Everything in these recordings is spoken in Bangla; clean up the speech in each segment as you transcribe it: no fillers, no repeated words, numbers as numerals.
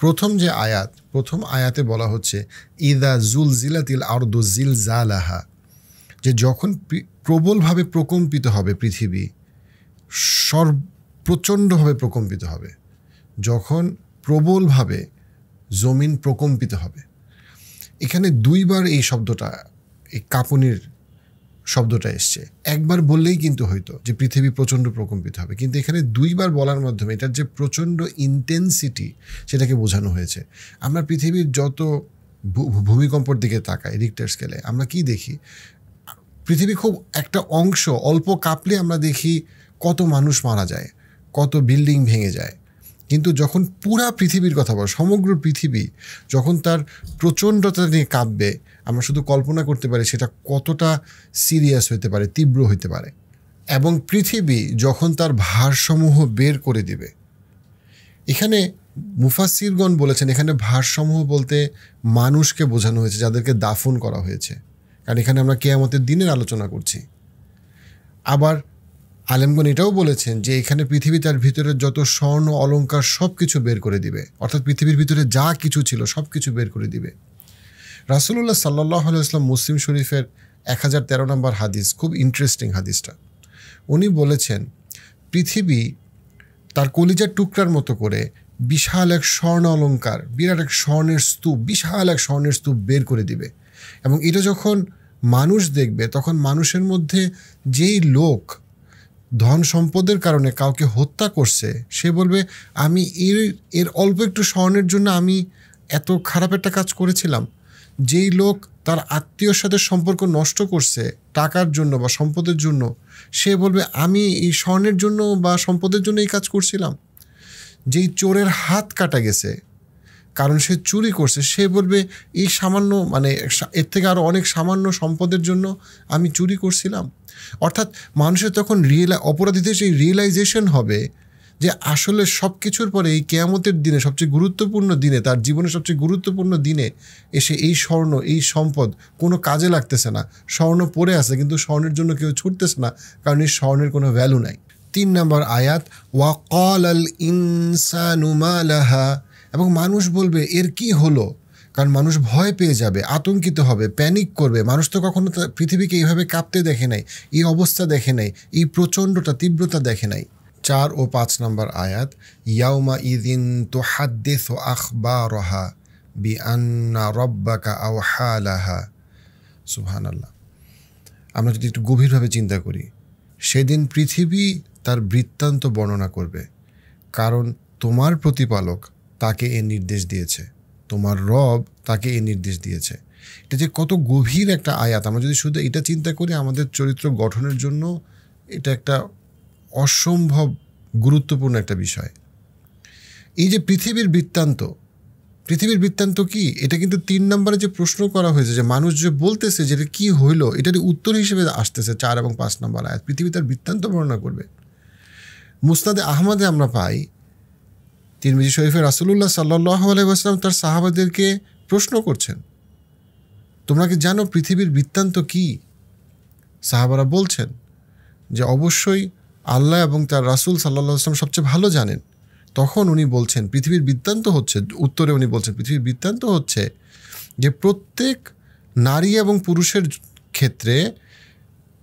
প্রথম আয়াতে বলা হচ্ছে ইদা জুলজিলাতিল আরদু জিলজালাহা, যে যখন প্রবলভাবে প্রকম্পিত হবে পৃথিবী, প্রচণ্ডভাবে প্রকম্পিত হবে, যখন প্রবলভাবে জমিন প্রকম্পিত হবে। এখানে দুইবার এই শব্দটা, এই কাঁপুনির শব্দটা এসছে। একবার বললেই কিন্তু হয়তো যে পৃথিবী প্রচণ্ড প্রকম্পিত হবে, কিন্তু এখানে দুইবার বলার মাধ্যমে এটার যে প্রচণ্ড ইন্টেন্সিটি সেটাকে বোঝানো হয়েছে। আমরা পৃথিবীর যত ভূমিকম্পর দিকে তাকাই রিক্টার স্কেলে, আমরা কি দেখি? পৃথিবী খুব একটা অংশ অল্প কাঁপলে আমরা দেখি কত মানুষ মারা যায়, কত বিল্ডিং ভেঙে যায়। কিন্তু যখন পুরা পৃথিবীর কথা বল, সমগ্র পৃথিবী যখন তার প্রচণ্ডতা নিয়ে কাঁপবে, আমরা শুধু কল্পনা করতে পারি সেটা কতটা সিরিয়াস হতে পারে, তীব্র হতে পারে। এবং পৃথিবী যখন তার ভারসমূহ বের করে দিবে, এখানে মুফাসসিরগণ বলেছেন এখানে ভারসমূহ বলতে মানুষকে বোঝানো হয়েছে, যাদেরকে দাফন করা হয়েছে, কারণ এখানে আমরা কিয়ামতের দিনের আলোচনা করছি। আবার আলেমগণ এটাও বলেছেন যে এখানে পৃথিবী তার ভিতরে যত স্বর্ণ অলংকার সব কিছু বের করে দিবে, অর্থাৎ পৃথিবীর ভিতরে যা কিছু ছিল সব কিছু বের করে দিবে। রাসূলুল্লাহ সাল্লাল্লাহু আলাইহি ওয়াসাল্লাম মুসলিম শরীফের 1013 নম্বর হাদিস, খুব ইন্টারেস্টিং হাদিসটা। উনি বলেছেন পৃথিবী তার কলিজার টুকরার মতো করে বিশাল এক স্বর্ণ অলংকার, বিরাট এক স্বর্ণের স্তূপ, বিশাল এক স্বর্ণের স্তূপ বের করে দিবে। এবং এটা যখন মানুষ দেখবে, তখন মানুষের মধ্যে যেই লোক ধন সম্পদের কারণে কাউকে হত্যা করছে, সে বলবে আমি এর অল্প একটু স্বর্ণের জন্য আমি এত খারাপ একটা কাজ করেছিলাম। যেই লোক তার আত্মীয়র সাথে সম্পর্ক নষ্ট করছে টাকার জন্য বা সম্পদের জন্য, সে বলবে আমি এই স্বর্ণের জন্য বা সম্পদের জন্য এই কাজ করছিলাম। যেই চোরের হাত কাটা গেছে কারণ সে চুরি করছে, সে বলবে এই সামান্য, মানে এর থেকে আরও অনেক সামান্য সম্পদের জন্য আমি চুরি করছিলাম। অর্থাৎ মানুষের তখন অপরাধীদের সেই রিয়েলাইজেশন হবে যে আসলে সব কিছুর পরে এই কিয়ামতের দিনে, সবচেয়ে গুরুত্বপূর্ণ দিনে, তার জীবনের সবচেয়ে গুরুত্বপূর্ণ দিনে এসে এই স্বর্ণ, এই সম্পদ কোনো কাজে লাগতেছে না। স্বর্ণ পড়ে আছে কিন্তু স্বর্ণের জন্য কেউ ছুটতেছে না, কারণ এই স্বর্ণের কোনো ভ্যালু নাই। 3 নম্বর আয়াত ওয়াকালাল ইনসানু মা লাহা, এবং মানুষ বলবে এর কি হলো, কারণ মানুষ ভয় পেয়ে যাবে, আতঙ্কিত হবে, প্যানিক করবে। মানুষ তো কখনো পৃথিবীকে এইভাবে কাঁপতে দেখে নাই, এই অবস্থা দেখে নাই, এই প্রচণ্ডতা, তীব্রতা দেখে নাই। 4 ও 5 নম্বর আয়াত ইয়াউমা ইযিন তুহাদ্দিসু আখবারাহা বিআন্না রাব্বাকা আওহা লাহা। সুবহানাল্লাহ। আমরা যদি একটু গভীরভাবে চিন্তা করি, সেদিন পৃথিবী তার বৃত্তান্ত বর্ণনা করবে, কারণ তোমার প্রতিপালক তাকে এ নির্দেশ দিয়েছে, তোমার রব তাকে এ নির্দেশ দিয়েছে। এটা যে কত গভীর একটা আয়াত, আমরা যদি শুধু এটা চিন্তা করি, আমাদের চরিত্র গঠনের জন্য এটা একটা অসম্ভব গুরুত্বপূর্ণ একটা বিষয়। এই যে পৃথিবীর বৃত্তান্ত কি, এটা কিন্তু 3 নম্বরে যে প্রশ্ন করা হয়েছে, যে মানুষ যে বলতেছে যে এটা কী হইল, এটার উত্তর হিসেবে আসতেছে 4 এবং 5 নম্বর আয়াত। পৃথিবী তার বৃত্তান্ত বর্ণনা করবে। মুসনাদে আহমদে আমরা পাই তিরমিজি শরীফে রাসূলুল্লাহ সাল্লাল্লাহু আলাইহি ওয়াসাল্লাম তার সাহাবাদেরকে প্রশ্ন করছেন, তোমরা কি জানো পৃথিবীর বৃত্তান্ত কি? সাহাবারা বলছেন যে অবশ্যই আল্লাহ এবং তার রাসূল সাল্লাল্লাহু আলাইহি ওয়াসাল্লাম সবচেয়ে ভালো জানেন। তখন উনি বলছেন পৃথিবীর বৃত্তান্ত হচ্ছে, উত্তরে উনি বলছেন পৃথিবীর বৃত্তান্ত হচ্ছে যে প্রত্যেক নারী এবং পুরুষের ক্ষেত্রে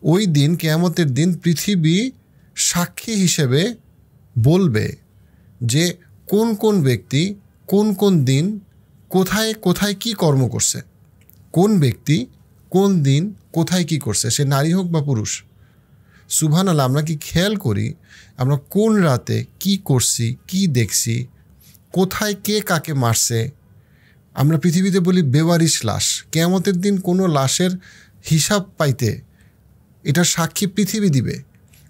ওই দিন, কিয়ামতের দিন, পৃথিবী সাক্ষী হিসেবে বলবে যে কোন কোন ব্যক্তি কোন কোন দিন কোথায় কোথায় কি কর্ম করছে, কোন ব্যক্তি কোন দিন কোথায় কি করছে, সে নারী হোক বা পুরুষ। সুবহানাল্লাহ, আমরা কি খেয়াল করি আমরা কোন রাতে কি করছি, কি দেখছি, কোথায় কে কাকে মারছে? আমরা পৃথিবীতে বলি বেওয়ারিশ লাশ। কিয়ামতের দিন কোনো লাশের হিসাব পাইতে এটার সাক্ষী পৃথিবী দিবে।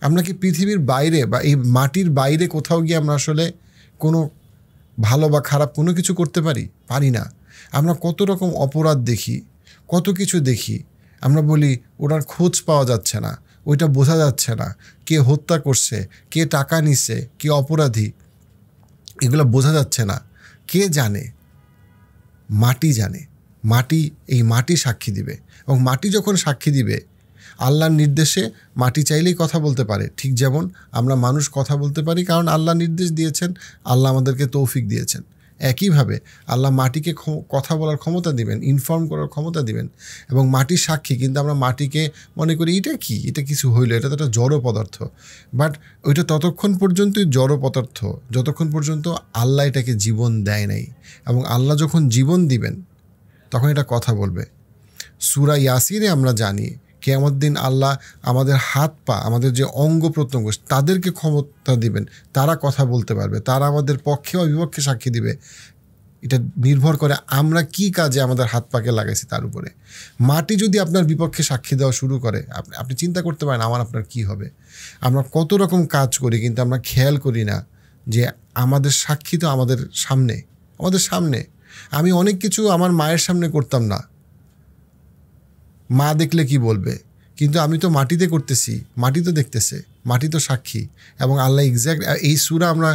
আমরা কি পৃথিবীর বাইরে বা এই মাটির বাইরে কোথাও গিয়ে আমরা আসলে কোনো ভালো বা খারাপ কোনো কিছু করতে পারি না। আমরা কত রকম অপরাধ দেখি, কত কিছু দেখি, আমরা বলি ওটার খোঁজ পাওয়া যাচ্ছে না, ওইটা বোঝা যাচ্ছে না, কে হত্যা করছে, কে টাকা নিচ্ছে, কে অপরাধী, এগুলো বোঝা যাচ্ছে না। কে জানে? মাটি জানে। এই মাটি সাক্ষী দিবে। এবং মাটি যখন সাক্ষী দিবে, আল্লাহর নির্দেশে মাটি চাইলেই কথা বলতে পারে, ঠিক যেমন আমরা মানুষ কথা বলতে পারি, কারণ আল্লাহ নির্দেশ দিয়েছেন, আল্লাহ আমাদেরকে তৌফিক দিয়েছেন। একইভাবে আল্লাহ মাটিকে কথা বলার ক্ষমতা দিবেন, ইনফর্ম করার ক্ষমতা দিবেন, এবং মাটির সাক্ষী। কিন্তু আমরা মাটিকে মনে করি এটা কি, এটা কিছু হইলো, এটা তো একটা জড় পদার্থ। বাট ওইটা ততক্ষণ পর্যন্তই জড় পদার্থ যতক্ষণ পর্যন্ত আল্লাহ এটাকে জীবন দেয় নাই। এবং আল্লাহ যখন জীবন দিবেন তখন এটা কথা বলবে। সূরা ইয়াসিনে আমরা জানি কিয়ামত দিন আল্লাহ আমাদের হাত পা, আমাদের যে অঙ্গ প্রত্যঙ্গ, তাদেরকে ক্ষমতা দিবেন, তারা কথা বলতে পারবে, তারা আমাদের পক্ষে বা বিপক্ষে সাক্ষী দিবে। এটা নির্ভর করে আমরা কি কাজে আমাদের হাত পাকে লাগাইছি তার উপরে। মাটি যদি আপনার বিপক্ষে সাক্ষী দেওয়া শুরু করে, আপনি চিন্তা করতে পারেন আপনার কি হবে। আমরা কত রকম কাজ করি কিন্তু আমরা খেয়াল করি না যে আমাদের সাক্ষী তো আমাদের সামনে। আমি অনেক কিছু আমার মায়ের সামনে করতাম না, মা দেখলে কি বলবে, কিন্তু আমি তো মাটিতে করতেছি, মাটি তো দেখতেছে, মাটি তো সাক্ষী। এবং আল্লাহ এক্স্যাক্ট এই সূরা আমরা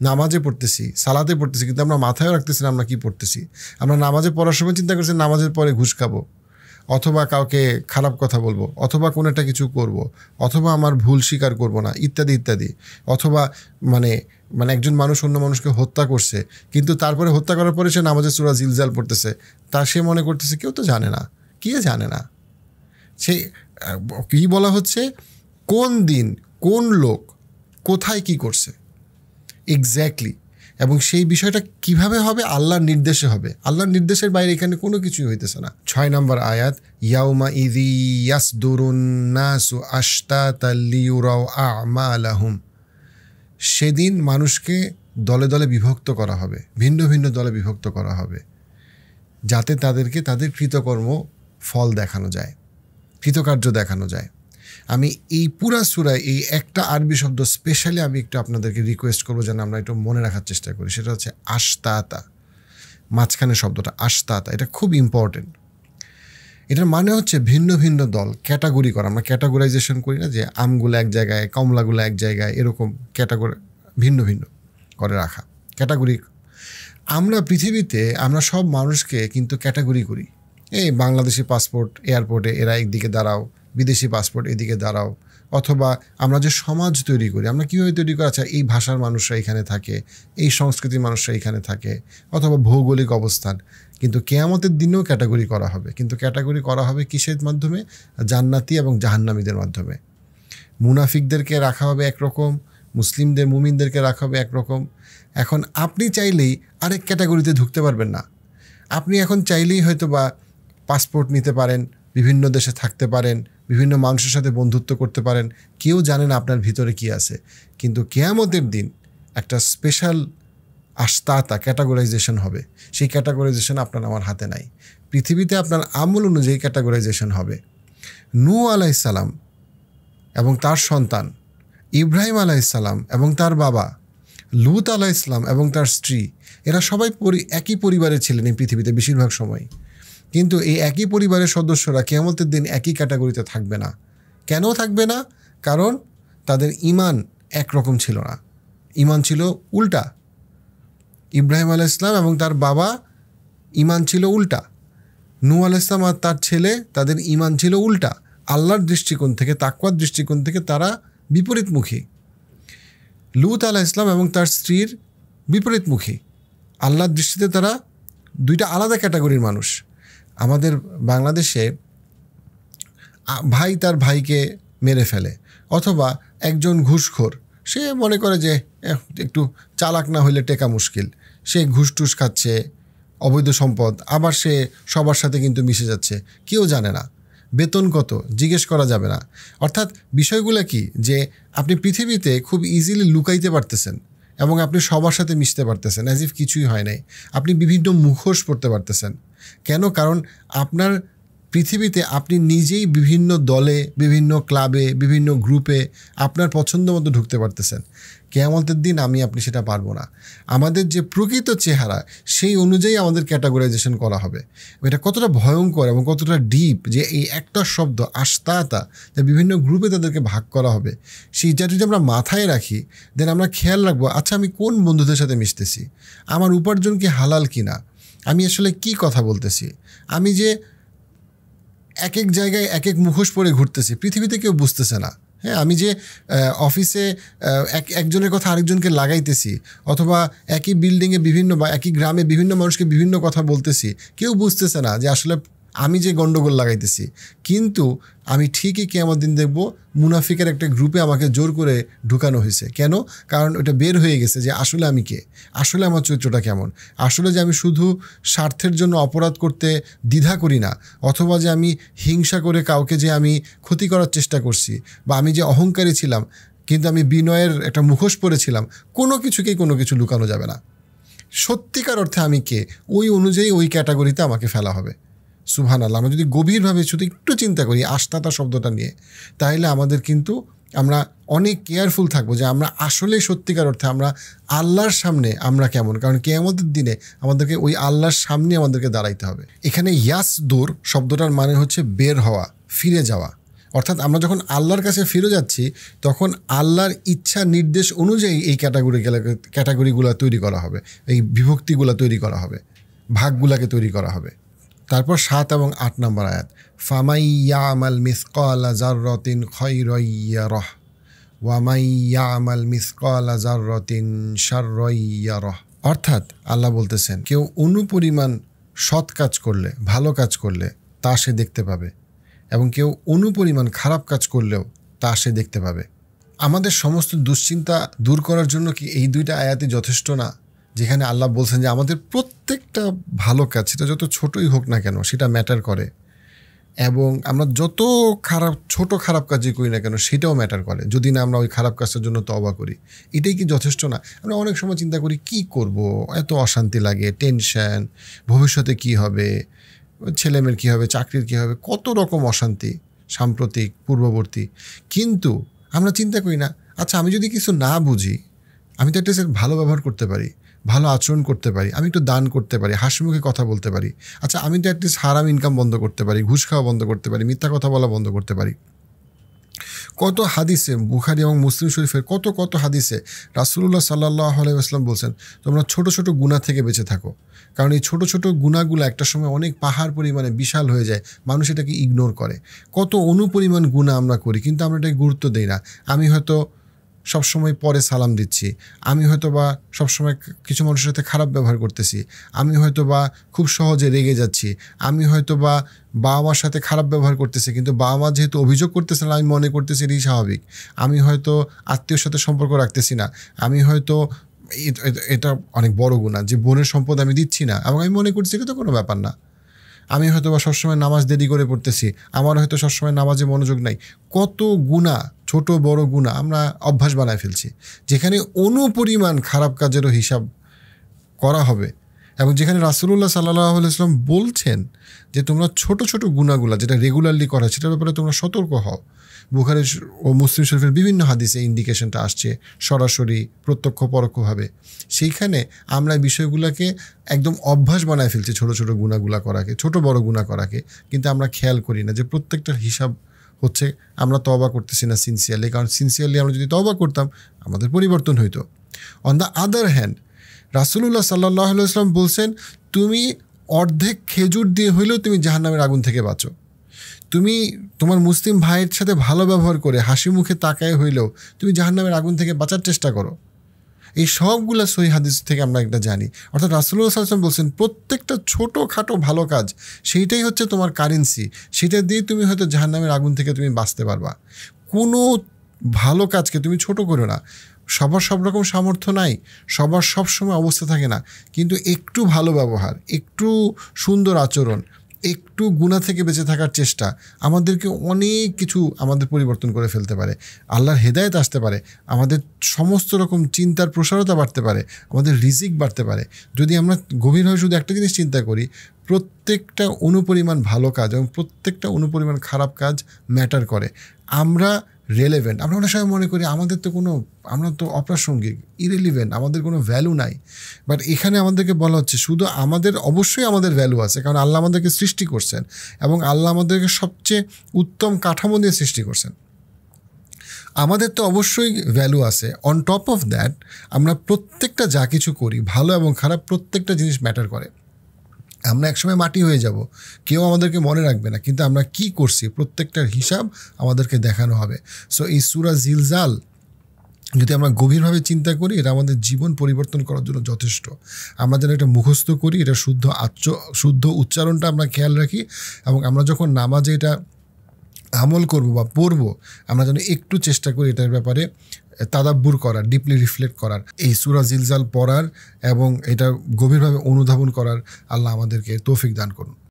নামাজে পড়তেছি, সালাতে পড়তেছি, কিন্তু আমরা মাথায়ও রাখতেছি না আমরা কি পড়তেছি। আমরা নামাজে পড়ার সময় চিন্তা করছি নামাজের পরে ঘুষ খাবো, অথবা কাউকে খারাপ কথা বলবো, অথবা কোনো একটা কিছু করব, অথবা আমার ভুল স্বীকার করব না, ইত্যাদি ইত্যাদি। অথবা মানে একজন মানুষ অন্য মানুষকে হত্যা করছে, কিন্তু তারপরে হত্যা করার পরে সে নামাজের সূরা জিলজাল পড়তেছে, সে মনে করতেছে কেউ তো জানে না, জানে না। সে কী বলা হচ্ছে, কোন দিন কোন লোক কোথায় কি করছে এক্স্যাক্টলি, এবং সেই বিষয়টা কিভাবে হবে, আল্লাহর নির্দেশে হবে। আল্লাহর নির্দেশের বাইরে এখানে কোনো কিছুই হইতেছে না। 6 নম্বর আয়াত, ইয়াউমা ইযি ইয়াসদুরুন নাসু আশতাতান লিইউরাউ আ'মালাহুম। সেদিন মানুষকে দলে দলে বিভক্ত করা হবে, ভিন্ন ভিন্ন দলে বিভক্ত করা হবে, যাতে তাদেরকে তাদের কৃতকর্ম ফল দেখানো যায়, কৃতকার্য দেখানো যায়। আমি এই পুরা সূরায় এই একটা আরবি শব্দ স্পেশালি আমি একটু আপনাদেরকে রিকোয়েস্ট করবো যেন আমরা একটু মনে রাখার চেষ্টা করি। সেটা হচ্ছে আশতাতা, মাঝখানে শব্দটা আশতাতা। এটা খুব ইম্পর্টেন্ট। এটার মানে হচ্ছে ভিন্ন ভিন্ন দল, ক্যাটাগরি করা। আমরা ক্যাটাগরাইজেশন করি না, যে আমগুলো এক জায়গায়, কমলাগুলো এক জায়গায়, এরকম ক্যাটাগরি ভিন্ন ভিন্ন করে রাখা, ক্যাটাগরি। আমরা পৃথিবীতে আমরা সব মানুষকে কিন্তু ক্যাটাগরি করি। এই বাংলাদেশি পাসপোর্ট এয়ারপোর্টে এরা একদিকে দাঁড়াও, বিদেশি পাসপোর্ট এদিকে দাঁড়াও। অথবা আমরা যে সমাজ তৈরি করি, আমরা কীভাবে তৈরি করা, আচ্ছা এই ভাষার মানুষরা এখানে থাকে, এই সংস্কৃতির মানুষরা এখানে থাকে, অথবা ভৌগোলিক অবস্থান। কিন্তু কিয়ামতের দিনেও ক্যাটাগরি করা হবে, কিন্তু ক্যাটাগরি করা হবে কিসের মাধ্যমে? জান্নাতি এবং জাহান্নামীদের মাধ্যমে। মুনাফিকদেরকে রাখা হবে একরকম, মুসলিমদের মুমিনদেরকে রাখা হবে একরকম। এখন আপনি চাইলেই আরেক ক্যাটাগরিতে ঢুকতে পারবেন না। আপনি এখন চাইলেই হয়তো বা পাসপোর্ট নিতে পারেন, বিভিন্ন দেশে থাকতে পারেন, বিভিন্ন মানুষের সাথে বন্ধুত্ব করতে পারেন, কেউ জানে না আপনার ভিতরে কি আছে। কিন্তু কিয়ামতের দিন একটা স্পেশাল আশতাতা ক্যাটাগরাইজেশন হবে। সেই ক্যাটাগরাইজেশন আপনার আমার হাতে নাই। পৃথিবীতে আপনার আমল অনুযায়ী ক্যাটাগরাইজেশন হবে। নূহ আলাইহিসসালাম এবং তার সন্তান, ইব্রাহিম আলাইহিসসালাম এবং তার বাবা, লূত আলাইহিসসালাম এবং তার স্ত্রী, এরা সবাই একই পরিবারের ছিলেন এই পৃথিবীতে বেশিরভাগ সময়। কিন্তু এই একই পরিবারের সদস্যরা কিয়ামতের দিন একই ক্যাটাগরিতে থাকবে না। কেন থাকবে না? কারণ তাদের ঈমান একরকম ছিল না, ঈমান ছিল উল্টা। ইব্রাহিম আলাইহিসসালাম এবং তার বাবা ঈমান ছিল উল্টা। নূহ আলাইহিসসালাম আর তার ছেলে, তাদের ঈমান ছিল উল্টা। আল্লাহর দৃষ্টিকোণ থেকে, তাকওয়ার দৃষ্টিকোণ থেকে তারা বিপরীতমুখী। লূত আলাইহিসসালাম এবং তার স্ত্রীর বিপরীতমুখী। আল্লাহর দৃষ্টিতে তারা দুইটা আলাদা ক্যাটাগরির মানুষ। আমাদের বাংলাদেশে ভাই তার ভাইকে মেরে ফেলে, অথবা একজন ঘুষখোর, সে মনে করে যে একটু চালাক না হইলে টেকা মুশকিল, সে ঘুষ টুস খাচ্ছে, অবৈধ সম্পদ, আবার সে সবার সাথে কিন্তু মিশে যাচ্ছে, কেউ জানে না। বেতন কত জিজ্ঞেস করা যাবে না। অর্থাৎ বিষয়গুলো কি, যে আপনি পৃথিবীতে খুব ইজিলি লুকাইতে পারতেছেন এবং আপনি সবার সাথে মিশতে পারতেছেন, অ্যাজ ইফ কিছুই হয় নাই। আপনি বিভিন্ন মুখোশ পড়তে পারতেছেন। কেন? কারণ আপনার পৃথিবীতে আপনি নিজেই বিভিন্ন দলে, বিভিন্ন ক্লাবে, বিভিন্ন গ্রুপে আপনার পছন্দ মতো ঢুকতে পারতেছেন। কিয়ামতের দিন আমি আপনি সেটা পারবো না। আমাদের যে প্রকৃত চেহারা সেই অনুযায়ী আমাদের ক্যাটাগরাইজেশন করা হবে। এটা কতটা ভয়ঙ্কর এবং কতটা ডিপ, যে এই একটা শব্দ আশতাতা, যে বিভিন্ন গ্রুপে তাদেরকে ভাগ করা হবে, সেইটা যদি আমরা মাথায় রাখি, দেন আমরা খেয়াল রাখবো, আচ্ছা আমি কোন বন্ধুদের সাথে মিশতেছি, আমার উপার্জন কি হালাল কিনা, আমি আসলে কি কথা বলতেছি, আমি যে এক এক জায়গায় এক এক মুখোশ পরে ঘুরতেছি, পৃথিবীতে কেউ বুঝতেছে না, হ্যাঁ, আমি যে অফিসে একজনের কথা আরেকজনকে লাগাইতেছি, অথবা একই বিল্ডিংয়ে বিভিন্ন বা একই গ্রামে বিভিন্ন মানুষকে বিভিন্ন কথা বলতেছি, কেউ বুঝতেছে না যে আসলে আমি যে গন্ডগোল লাগাইতেছি। কিন্তু আমি ঠিকই কিয়ামত দিন দেখব মুনাফিকের একটা গ্রুপে আমাকে জোর করে ঢুকানো হয়েছে। কেন? কারণ ওটা বের হয়ে গেছে যে আসলে আমি কে, আসলে আমার চরিত্রটা কেমন, আসলে যে আমি শুধু স্বার্থের জন্য অপরাধ করতে দ্বিধা করি না, অথবা যে আমি হিংসা করে কাউকে যে আমি ক্ষতি করার চেষ্টা করছি, বা আমি যে অহংকারী ছিলাম কিন্তু আমি বিনয়ের একটা মুখোশ পরেছিলাম, কোনো কিছুকেই কোনো কিছু লুকানো যাবে না। সত্যিকার অর্থে আমি কে, ওই অনুযায়ী ওই ক্যাটাগরিতে আমাকে ফেলা হবে। সুবহানাল্লাহ। আমরা যদি গভীরভাবে শুধু একটু চিন্তা করি আস্থাতা শব্দটা নিয়ে, তাহলে আমাদের কিন্তু আমরা অনেক কেয়ারফুল থাকবো যে আমরা আসলে সত্যিকার অর্থে আমরা আল্লাহর সামনে আমরা কেমন। কারণ কিয়ামতের দিনে আমাদেরকে ওই আল্লাহর সামনে আমাদেরকে দাঁড়াইতে হবে। এখানে ইয়াসদুর শব্দটার মানে হচ্ছে বের হওয়া, ফিরে যাওয়া। অর্থাৎ আমরা যখন আল্লাহর কাছে ফিরে যাচ্ছি, তখন আল্লাহর ইচ্ছা নির্দেশ অনুযায়ী এই ক্যাটাগরিগুলো তৈরি করা হবে, এই বিভক্তিগুলো তৈরি করা হবে, ভাগগুলাকে তৈরি করা হবে। তারপর 7 এবং 8 নম্বর আয়াত, ফামাই ইয়ামাল মিসকালা যাররাতিন খায়রান ইয়ারাহ ওয়া মান ইয়ামাল মিসকালা যাররাতিন শাররান ইয়ারাহ। অর্থাৎ আল্লাহ বলতেছেন, কেউ অনুপরিমাণ সৎ কাজ করলে, ভালো কাজ করলে তা সে দেখতে পাবে, এবং কেউ অনুপরিমাণ খারাপ কাজ করলেও তা সে দেখতে পাবে। আমাদের সমস্ত দুশ্চিন্তা দূর করার জন্য কি এই দুইটা আয়াতই যথেষ্ট না? যেখানে আল্লাহ বলছেন যে আমাদের প্রত্যেকটা ভালো কাজ, সেটা যত ছোটই হোক না কেন, সেটা ম্যাটার করে, এবং আমরা যত ছোট খারাপ কাজই করি না কেন সেটাও ম্যাটার করে, যদি না আমরা ওই খারাপ কাজটার জন্য তওবা করি। এটাই কি যথেষ্ট না? আমরা অনেক সময় চিন্তা করি কি করব, এত অশান্তি লাগে, টেনশন, ভবিষ্যতে কি হবে, ছেলেমেয়ের কী হবে, চাকরির কী হবে, কত রকম অশান্তি সাম্প্রতিক পূর্ববর্তী। কিন্তু আমরা চিন্তা করি না, আচ্ছা আমি যদি কিছু না বুঝি, আমি তো একটা ভালো ব্যবহার করতে পারি, ভালো আচরণ করতে পারি, আমি একটু দান করতে পারি, হাসি মুখে কথা বলতে পারি, আচ্ছা আমি তো অ্যাটলিস্ট হারাম ইনকাম বন্ধ করতে পারি, ঘুষ খাওয়া বন্ধ করতে পারি, মিথ্যা কথা বলা বন্ধ করতে পারি। কত হাদিসে, বুখারী এবং মুসলিম শরীফের কত কত হাদিসে রাসূলুল্লাহ সাল্লাল্লাহু আলাইহি ওয়াসাল্লাম বলছেন, তোমরা ছোট ছোট গুনাহ থেকে বেঁচে থাকো। কারণ এই ছোট ছোট গুনাহগুলো একটা সময় অনেক পাহাড় পরিমাণে বিশাল হয়ে যায়, মানুষ এটাকে ইগনোর করে। কত অনুপরিমাণ গুনাহ আমরা করি, কিন্তু আমরা এটাকে গুরুত্ব দিই না। আমি হয়তো সবসময় পরে সালাম দিচ্ছি, আমি হয়তো বা সবসময় কিছু মানুষের সাথে খারাপ ব্যবহার করতেছি, আমি হয়তো বা খুব সহজে রেগে যাচ্ছি, আমি হয়তো বা বাবা মার সাথে খারাপ ব্যবহার করতেছি, কিন্তু বাবা মা যেহেতু অভিযোগ করতেছে না, আমি মনে করতেছি এটাই স্বাভাবিক। আমি হয়তো আত্মীয়র সাথে সম্পর্ক রাখতেছি না, আমি হয়তো এটা অনেক বড় গুনাহ যে বোনের সম্পদ আমি দিচ্ছি না, এবং আমি মনে করছি এটা তো কোনো ব্যাপার না। আমি হয়তো বা সবসময় নামাজ দেরি করে পড়তেছি, আমার হয়তো সবসময় নামাজে মনোযোগ নাই। কত গুনাহ, ছোট বড় গুনাহ আমরা অভ্যাস বানায় ফেলছি, যেখানে অনুপরিমাণ খারাপ কাজেরও হিসাব করা হবে। এবং যেখানে রাসূলুল্লাহ সাল্লাল্লাহু আলাইহি ওয়াসাল্লাম বলছেন যে তোমরা ছোট ছোট গুনাহগুলো যেটা রেগুলারলি করা, সেটার ব্যাপারে তোমরা সতর্ক হও। বুখারী ও মুসলিম শরীফের বিভিন্ন হাদিসে ইন্ডিকেশনটা আসছে সরাসরি, প্রত্যক্ষ পরোক্ষভাবে। সেইখানে আমরা বিষয়গুলোকে একদম অভ্যাস বানায় ফেলছি, ছোট ছোট গুনাহগুলো করাকে, ছোট বড় গুনাহ করাকে, কিন্তু আমরা খেয়াল করি না যে প্রত্যেকটার হিসাব হচ্ছে। আমরা তওবা করতেছি না সিনসিয়ারলি, কারণ সিনসিয়ারলি আমরা যদি তওবা করতাম আমাদের পরিবর্তন হইতো। অন দ্য আদার হ্যান্ড রাসূলুল্লাহ সাল্লাল্লাহু আলাইহি ওয়াসাল্লাম বলছেন, তুমি অর্ধেক খেজুর দিয়ে হইলেও তুমি জাহান্নামের আগুন থেকে বাঁচো। তুমি তোমার মুসলিম ভাইয়ের সাথে ভালো ব্যবহার করে হাসি মুখে তাকায় হইলেও তুমি জাহান্নামের আগুন থেকে বাঁচার চেষ্টা করো। এই সবগুলা সহিহ হাদিস থেকে আমরা একটা জানি। অর্থাৎ রাসূলুল্লাহ সাল্লাল্লাহু আলাইহি ওয়াসাল্লাম বলছেন প্রত্যেকটা ছোটোখাটো ভালো কাজ, সেইটাই হচ্ছে তোমার কারেন্সি, সেটা দিয়ে তুমি হয়তো জাহান্নামের আগুন থেকে তুমি বাঁচতে পারবা। কোনো ভালো কাজকে তুমি ছোট করো না। সবার সব রকম সামর্থ্য নাই, সবার সব সময় অবস্থা থাকে না, কিন্তু একটু ভালো ব্যবহার, একটু সুন্দর আচরণ, একটু গুনাহ থেকে বেঁচে থাকার চেষ্টা আমাদেরকে অনেক কিছু আমাদের পরিবর্তন করে ফেলতে পারে। আল্লাহর হেদায়েত আসতে পারে, আমাদের সমস্ত রকম চিন্তার প্রসারতা বাড়তে পারে, আমাদের রিজিক বাড়তে পারে। যদি আমরা গভীরভাবে শুধু একটা জিনিস চিন্তা করি, প্রত্যেকটা অনুপরিমাণ ভালো কাজ এবং প্রত্যেকটা অনুপরিমাণ খারাপ কাজ ম্যাটার করে। আমরা রেলেভেন্ট, আমরা অনেক সময় মনে করি আমরা তো অপ্রাসঙ্গিক, ইরেলিভেন্ট, আমাদের কোনো ভ্যালু নাই। বাট এখানে আমাদেরকে বলা হচ্ছে শুধু অবশ্যই আমাদের ভ্যালু আছে, কারণ আল্লাহ আমাদেরকে সৃষ্টি করছেন এবং আল্লাহ আমাদেরকে সবচেয়ে উত্তম কাঠামো দিয়ে সৃষ্টি করছেন। আমাদের তো অবশ্যই ভ্যালু আছে। অন টপ অফ দ্যাট আমরা প্রত্যেকটা যা কিছু করি, ভালো এবং খারাপ, প্রত্যেকটা জিনিস ম্যাটার করে। আমরা একসময় মাটি হয়ে যাব, কেউ আমাদেরকে মনে রাখবে না, কিন্তু আমরা কি করছি প্রত্যেকটার হিসাব আমাদেরকে দেখানো হবে। সো এই সূরা জিলজাল যদি আমরা গভীরভাবে চিন্তা করি, এটা আমাদের জীবন পরিবর্তন করার জন্য যথেষ্ট। আমরা যেন এটা মুখস্থ করি, এটা শুদ্ধ উচ্চারণটা আমরা খেয়াল রাখি, এবং আমরা যখন নামাজে এটা আমল করব বা পড়ব, আমরা যেন একটু চেষ্টা করি এটার ব্যাপারে তাদাব্বুর করার, ডিপলি রিফ্লেক্ট করার, এই সূরা জিলজাল পড়ার এবং এটা গভীরভাবে অনুধাবন করার। আল্লাহ আমাদেরকে তৌফিক দান করুন।